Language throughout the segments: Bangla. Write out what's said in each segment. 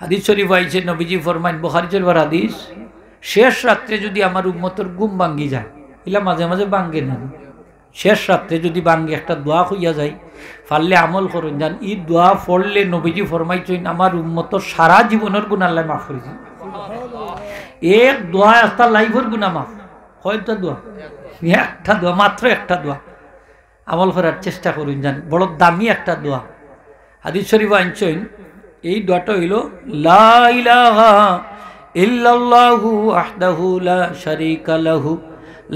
হাদিস শরীফ আইছে নবীজি ফরমাইন, বুখারী শরীফের হাদিস, শেষ রাত্রে যদি আমার উম্মতের ঘুম ভাঙ্গি যায়, এলা মাঝে মাঝে ভাঙ্গে না, শেষ রাত্রে যদি ভাঙ্গে একটা দোয়া হইয়া যায়, পারলে আমল করুন যান। এই দোয়া পড়লে নবীজি ফরমাইছেন আমার উম্মতর সারা জীবনের গুনাহ আল্লাহ মাফ করে দিন। এক দোয়া একটা লাইফের গুনাহ মাফ। কয়টা দোয়া? একটা দোয়া, মাত্র একটা দোয়া। আমল করার চেষ্টা করুন যান, বড় দামি একটা দোয়া। হাদিস শরীফ আনছেন, এই দোয়াটা হইল লা ইলাহা ইল্লাল্লাহু ওয়াহদাহু লা শারীকা লাহু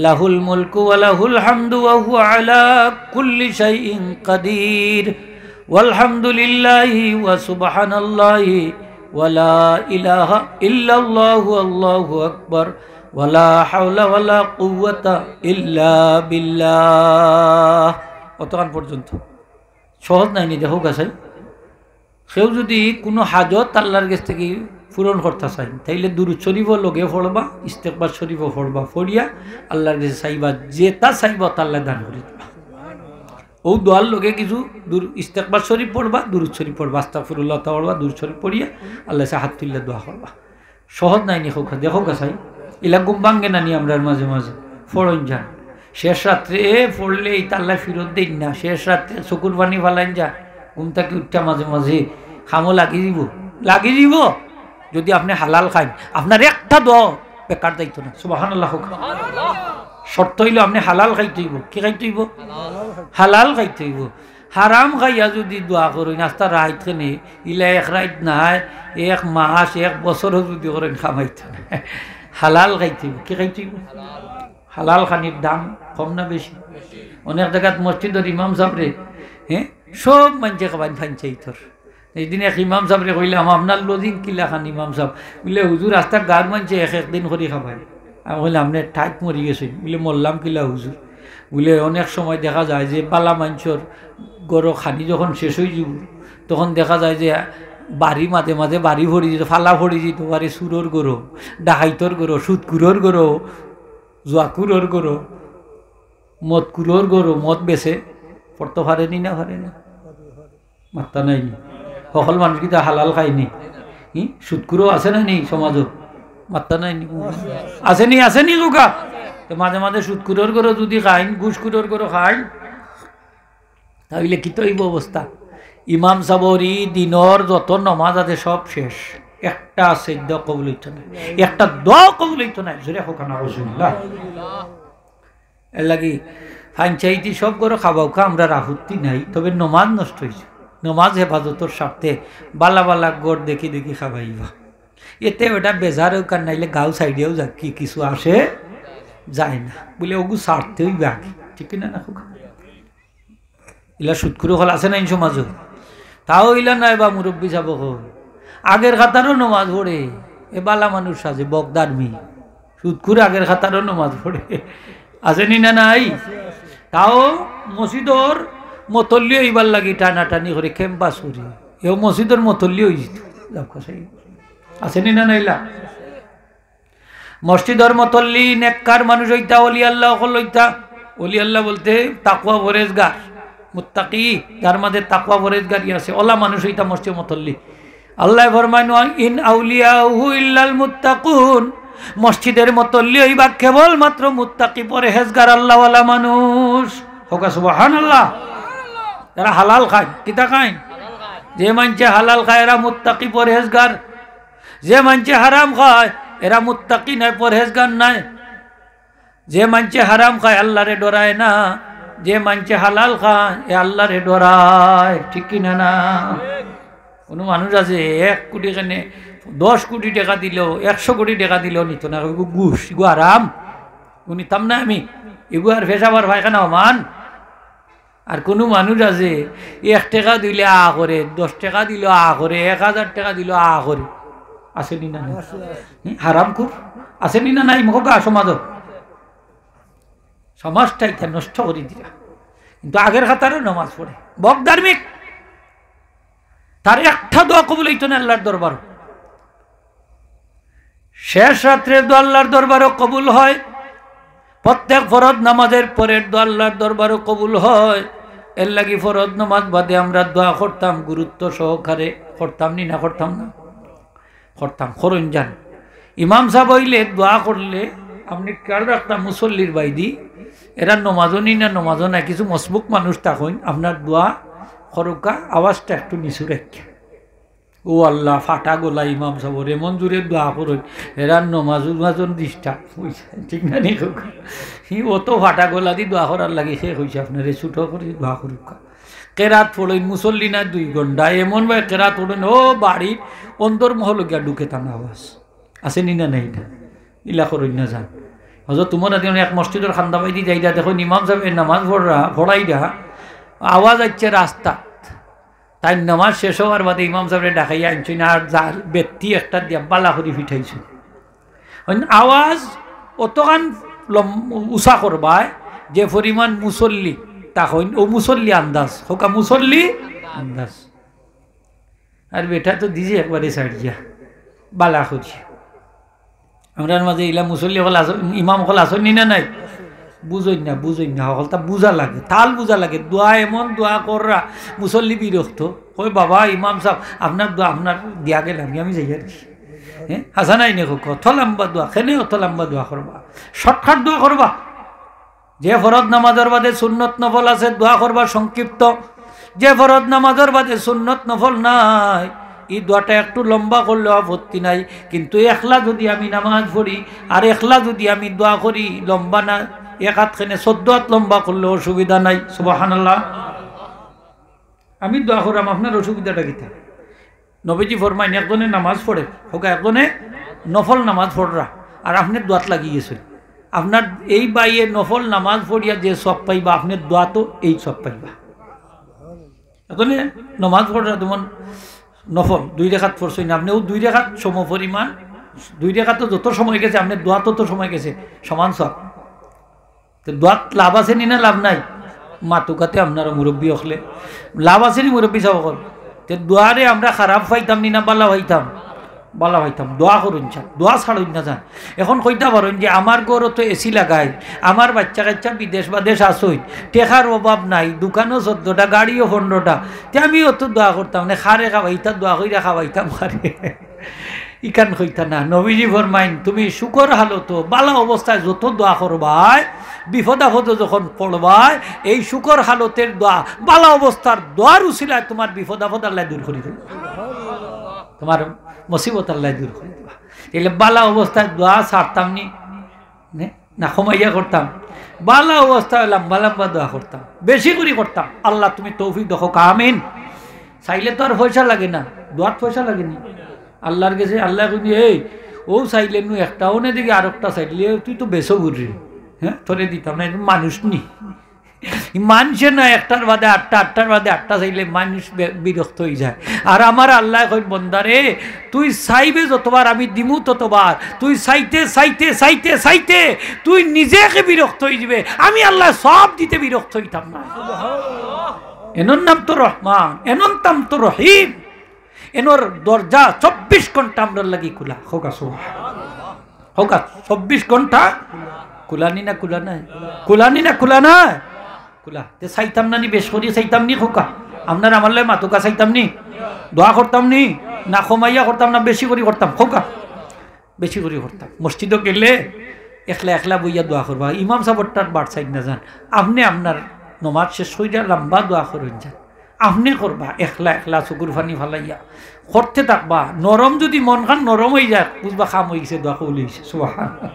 লাহুল মুলকু ওয়া লাহুল হামদু ওয়া হুয়া আলা কুল্লি শাইইন কাদির ওয়ালহামদুলিল্লাহি ওয়া সুবহানাল্লাহি ওয়া লা ইলাহা ইল্লাল্লাহু আল্লাহু আকবার ওয়া লা হাওলা ওয়া লা কুওয়াতা ইল্লা বিল্লাহ। অতক্ষণ পর্যন্ত সহজ নাই নি? দেখো গাছাই সেও যদি কোনো হাজত আল্লাহর কাছ থেকে পূরণ করতে চাই, তাইলে দুরূদ শরীফও লগে পড়বা, ইস্তেগফার শরীফও পড়বা, পড়িয়া আল্লাহর কাছে চাইবা, যেটা চাইবা তা আল্লাহ দান করে দিবা। ও দোয়ার লগে কিছু ইস্তেগফার শরীফ পড়বা, দুরূদ শরীফ পড়বা, আস্তাগফিরুল্লাহ পড়বা, দুরূদ শরীফ পড়িয়া আল্লাহ কাছে হাত তুললে দোয়া করবা। সহজ নাই নি? হোক দেখো গাছাই এলা ঘুম ভাঙ্গে না নি আমরা মাঝে মাঝে ফড়ন যান। শেষ রাত্রে পড়লে এই আল্লাহ ফিরত দিন না, শেষ রাত্রে চকুর পানি ফালাইন যা, ঘুম থেকে উঠটা মাঝে মাঝে খামো লাগি দিব। যদি আপনি হালাল খান, আপনার একটা দোয়া বেকার যাইতো না। সুবহানাল্লাহ। শর্ত হইল আপনি হালাল খাইতে হইব। কি খাইতে হইব? হালাল খাইতে হইব। হারাম খাইয়া যদি দোয়া করেন নাস্তা রাইত খেনে ইলা এক রাইত নাই, এক মাস এক বছরও যদি করেন খামাইতে না। হালাল খাইতে হইব। কি খাইতে হইব? হালাল খানির দাম কম না বেশি? অনেক জায়গাত মসজিদের ইমাম সাহেবরে সব মানুষে খাবাই ফাইনচাইতর। এইদিন এক ইমাম সাহেবরে কইলাম আপনার লজিং কিলা খান? ইমাম সাহেব বলে হুজুর আস্তা গার মানুষে এক একদিন করে খাবাই। আমি বললাম আপনি ঠাইট মরি গেছেন। বলে মরলাম কিলা হুজুর? বলে অনেক সময় দেখা যায় যে পালা মানুষের গরো খানি যখন শেষ হয়ে যাব, তখন দেখা যায় যে বাড়ি মাঝে মাঝে বাড়ি ভরি যেত, ফালা ভরি যেত, বাড়ি সুরর গরো, ডাকাইতর গরো, সুদকুরোর গরো, জোয়াকুরোর গরো, মদকুরোর গরো, মদ বেছে পড়তে পারেনি না পারে না? মাত্তা নাইনি। সকল মানুষ কিন্তু হালাল খায়নি। সুদকুরো আছে না নেই সমাজও? মাত্তা নাইনি। আসেনি লোকা মাঝে মাঝে সুদকুরোর গরো যদি খাইন, ঘুষকুরোর গরো খাইন, তাহলে কি তো এই অবস্থা? ইমাম সাবরি দিনর যত নমাজ আছে সব শেষ, একটা আছে দোয়া কবুল হইতো না, একটা দোয়া কবুল হইতো না। জোরে হোক না রাসূলুল্লাহ। এর লাগি ফাইনচাইতি সব করে খাবাও খা, আমরা রাহুতি নাই, তবে নমাজ নষ্ট হয়েছে। নমাজ হেফাজতর স্বার্থে বালা বালা গড় দেখি দেখি খাবাইবা। এতে ওটা বেজারেও কার নাইলে গাঁও সাইডেও যা কি কিছু আসে যায় না বলে ওগু স্বার্থেই বাকি, ঠিক না? না ইলা সুদকুরো হল আছে না এই সমাজও, তাও ইলা নাই বা মুরব্বী যাব আগের খাতারও নমাজ পড়ে। এ বালা মানুষ আছে বগদারমি, সুদকুর আগের খাতারও নমাজ পড়ে, আসেনি না নাই? তাও মসজিদর মতল্লি হইবার লাগি টানাটানি করে ক্যাম্পাস করি, এও মসজিদর মতল্লি হয়ে যেত। আসেনি না নাইলা? মসজিদর মতল্লি নেককার মানুষ হইতা, অলি আল্লাহ হইতা। অলি আল্লাহ বলতে তাকওয়া পরেজগার, মুত্তাকি, যার মাঝে তাকওয়া পরেজগারি আছে, ওলা মানুষ হইতা মসজিদ মতল্লি। আল্লাহ ফরমায়ন ইন আউলিয়াহু ইল্লাল মুত্তাকুন, মসজিদের মতল্লি হইবা কেবল মাত্র মুত্তাকি পরহেজগার আল্লাহওয়ালা মানুষ। হোক সুবহানাল্লাহ। যারা হালাল খায়, কিতা খায়? যে মানছে হালাল খায় এরা মুত্তাকি পরহেজগার, যে মানছে হারাম খায় এরা মুত্তাকি নাই, পরহেজগার নাই। যে মানছে হারাম খায় আল্লাহরে ডরায় না, যে মানছে হালাল খায় এ আল্লাহরে ডরায়, ঠিক কিনা না? কোনো মানুষ আছে 1 কোটি খানে 10 কোটি টাকা দিল, 100 কোটি টাকা দিলেও নিত না, ঘুষ, এগু আরাম, নিতাম না আমি, এগু আর ফেসাবার পায়খানা মান। আর কোনো মানুষ আছে 1 টাকা দিলে আ করে, 10 টাকা দিল আ করে, 1000 টাকা দিল আ করে, আসেনি না? হারাম খুব আসেনি না নাই? মুখা সমাজ, সমাজটাই নষ্ট করে দিলা। কিন্তু আগের খাতারও নমাজ পড়ে, বক ধার্মিক, তার একটা দোয়া কবুল হইতো না আল্লাহর দরবার। শেষ রাত্রের দোয়া আল্লাহর দরবারও কবুল হয়, প্রত্যেক ফরজ নামাজের পরের দোয়া আল্লাহর দরবারও কবুল হয়। এর লাগি ফরজ নামাজ বাদে আমরা দোয়া করতাম, গুরুত্ব সহকারে করতাম নি? না করতাম না? করতাম করুন যান ইমাম সাহেব হইলে দোয়া করলে আপনি খেয়াল রাখতাম মুসল্লির বাইদি এরা নমাজনই না নমাজও না কিছু মসবুক মানুষ থাকুন আপনার দোয়া করুকা আওয়াজটা একটু নিচু রেখে ও আল্লাহ ফাটা গোলা ইমাম সাহেব এমন জোরে দোয়া করুন এরা নমাজন ডিস্টার্ব হয়েছে ঠিক না নি অত ফাটা গোলা দি দোয়া করার লাগে সে হয়েছে আপনার ছুটো করে দোয়া করুকা কেরাত পড়ইন মুসল্লি না 2 ঘন্টা এমন ভাই কেরাত পড়েন ও বাড়ির অন্তর্মহল গিয়া ঢুকে তার আওয়াজ আছে নি না নাই না ইলা করইন না যান হজর তোমার এক মসজিদের খান্দা বাইদি যাইরা দেখো ইমাম সাহেব নামাজ পড়াইরা আওয়াজ আসছে রাস্তা তাই নামাজ শেষ হওয়ার বাদে ইমাম সাহেব ডাকাইয়া আনছেন আর যার ব্যক্তি একটা দিয়া বালা করে ফিঠাইছে আওয়াজ অতখান উষা করবায় যে পরিমাণ মুসল্লি তখন ও মুসল্লি আন্দাজ হোকা মুসল্লি আন্দাজ আর বেটা তো দিছে একবারে সাইডিয়া বালা করি আমরা মাঝে ইলা মুসল্লি হল ইমাম হল আসনি না নাই বুঝই না হল তা বুঝা লাগে তাল বুঝা লাগে দোয়া এমন দোয়া কররা মুসল্লি বিরক্ত ওই বাবা ইমাম সাহেব আপনার দোয়া আপনার দিয়া গেলাম আমি যাই আর কি হ্যাঁ হাসা নাই নে অত লম্বা দোয়া খেলে অত লম্বা দোয়া করবা শর্টকাট দোয়া করবা যে ফরজ নামাজের বাদে সুন্নত নফল আছে দোয়া করবা সংক্ষিপ্ত যে ফরজ নামাজের বাদে সুন্নত নফল নাই এই দোয়াটা একটু লম্বা করলেও আপত্তি নাই কিন্তু একলা যদি আমি নামাজ পড়ি আর একলা যদি আমি দোয়া করি লম্বা না এক হাতখানে 14 হাত লম্বা করলেও অসুবিধা নাই সুবহানাল্লাহ আমি দোয়া করাম আপনার অসুবিধাটা কি থাকে নবীজি ফরমাইন একজনে নামাজ পড়ে হোক একজনে নফল নামাজ পড়রা আর আপনি দোয়াত লাগিয়ে গেছেন আপনার এই বাইয়ে নফল নামাজ পড়িয়া যে সব পাইবা আপনার দোয়া তো এই সব পাইবা এখানে নামাজ পড়া যেমন নফল 2 রেখাত পড়ছেন আপনিও 2 রেখাত সম পরিমাণ 2 রেখাত যত সময় গেছে আপনার দোয়া তত সময় গেছে সমান সব তো দোয়াত লাভ আছে নি না লাভ নাই মাতুকাতে আপনারা মুরব্বী হলে লাভ আছে নি মুরব্বী সব তো দোয়ারে আমরা খারাপ পাইতাম নি না বালা পাইতাম বলা হইতাম দোয়া করুন চান দোয়া ছাড়ুন না যান এখন কইতা পারেন যে আমার ঘরও তো এসি লাগাই আমার বাচ্চা কাচ্চা বিদেশ বাদেশ আসই টেকার অভাব নাই দোকানও 14টা গাড়িও 15টা তে আমি অত দোয়া করতাম না খারে খাওয়াইতাম দোয়া কইরা খাওয়াইতাম খারে ইকান কইতা না নবীজি ফরমাইন তুমি শুকর হালতো বালা অবস্থায় যত দোয়া করবাই বিপদ আপদ যখন পড়বাই এই শুকর হালতের দোয়া বালা অবস্থার দোয়ার উসিলায় তোমার বিপদ আপদ আল্লাহ দূর করে দেবে তোমার মুসিবত আল্লাহ দূর করে দেবা এলে বালা অবস্থায় দোয়া ছাড়তাম নি না কমাইয়া করতাম বালা অবস্থায় লম্বা লম্বা দোয়া করতাম বেশি করে করতাম আল্লাহ তুমি তৌফিক দেখো আমিন চাইলে তো আর পয়সা লাগে না দোয়াত পয়সা লাগেনি আল্লাহর কাছে আল্লাহ কই এই ও চাইলে নু একটাও না দেখি আর একটা চাইলে তুই তো বেশো ঘুরি হ্যাঁ তোরে দিতাম না মানুষ নি মানুষের না একটার বাদে আটটার বাদে আটটা চাইলে মানুষ বিরক্ত হয়ে যায় আর আমার আল্লাহ কই বন্দারে তুই চাইবে যতবার আমি দিমু ততবার তুই চাইতে চাইতে চাইতে চাইতে তুই নিজেকে বিরক্ত হয়ে যাবে আমি আল্লাহ সব দিতে বিরক্ত হইতাম না এনর নাম তো রহমান এনর নাম তো রহিম এনর দরজা 24 ঘন্টা আমরা লাগি খোলা হোকা হোকা 24 ঘন্টা কুলানি না কুলা নাই কুলানি না কুলা না কুলা তে চাইতাম না নি বেশ করিয়ে চাইতাম নি খোকা আপনার আমার লাই মাতুকা চাইতাম নি দোয়া করতাম নি না কমাইয়া করতাম না বেশি করে করতাম খোকা বেশি করে করতাম মসজিদও গেলে একলা একলা বইয়া দোয়া করবা ইমাম সাহেবটার বাট সাইড না যান আপনি আপনার নমাজ শেষ হইয়া লম্বা দোয়া করুন যান আপনি করবা একলা একলা চকুর ফানি ফালাইয়া করতে থাকবা নরম যদি মন খান নরম হয়ে যায় বুঝবা খাম হয়ে গেছে দোয়া কবুল হয়েছে সুবহানাল্লাহ।